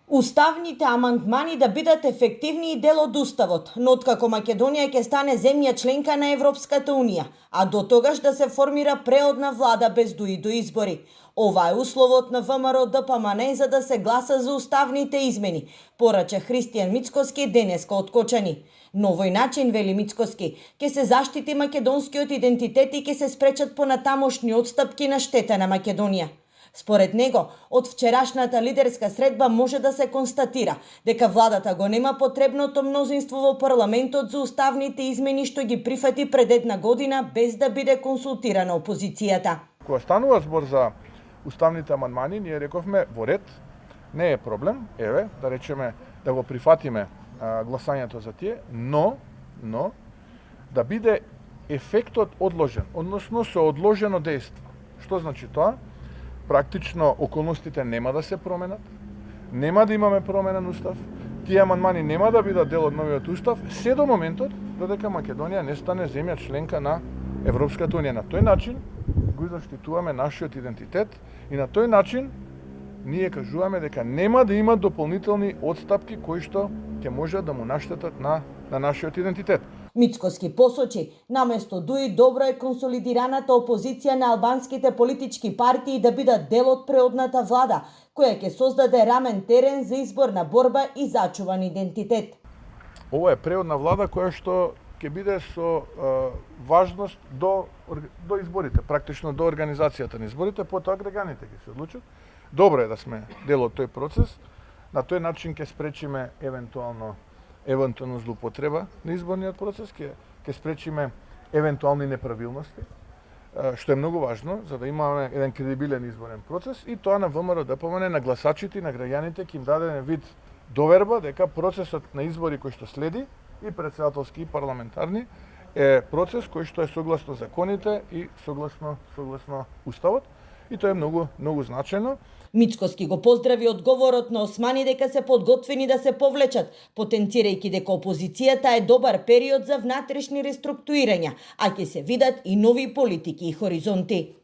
Уставните амандмани да бидат ефективни и дел од Уставот, но откако Македонија ќе стане земја членка на Европската Унија, а до тогаш да се формира преодна влада без дуи до избори. Ова е условот на ВМРО ДПМН за да се гласа за уставните измени, порача Христијан Мицкоски денеска од Кочани. На овој начин, вели Мицкоски, ќе се заштити македонскиот идентитет и ќе се спречат понатамошни отстапки на штета на Македонија. Според него, од вчерашната лидерска средба може да се констатира дека владата го нема потребното мнозинство во парламентот за уставните измени што ги прифати пред една година без да биде консултирана опозицијата. Кога станува збор за уставните амандмани, ние рековме во ред, не е проблем, еве, да речеме да го прифатиме гласањето за тие, но да биде ефектот одложен, односно со одложено дејство. Што значи тоа? Практично околностите нема да се променат, нема да имаме променен устав, тие амандмани нема да бидат дел од новиот устав, се до моментот додека Македонија не стане земја членка на Европската Унија. На тој начин го заштитуваме нашиот идентитет и на тој начин ние кажуваме дека нема да има дополнителни отстапки кои што ќе можат да му наштетат на нашиот идентитет. Мицкоски посочи, наместо дуи добро е консолидираната опозиција на албанските политички партии да бидат дел од преодната влада, која ќе создаде рамен терен за избор на борба и зачуван идентитет. Ова е преодна влада која што ќе биде со важност до изборите, практично до организацијата на изборите, потоа граѓаните ќе се одлучат. Добро е да сме дел од тој процес, на тој начин ќе спречиме евентуално злоупотреба на изборниот процес, ќе спречиме евентуални неправилности, што е многу важно за да имаме еден кредибилен изборен процес и тоа на ВМРО ДПМН, на гласачите и на граѓаните ќе им даде еден вид доверба дека процесот на избори кој што следи и претседателски и парламентарни е процес кој што е согласно законите и согласно уставот и тоа е многу значајно. Мицкоски го поздрави одговорот на Османи дека се подготвени да се повлечат, потенцирајќи дека опозицијата е добар период за внатрешни реструктурирања, а ќе се видат и нови политики и хоризонти.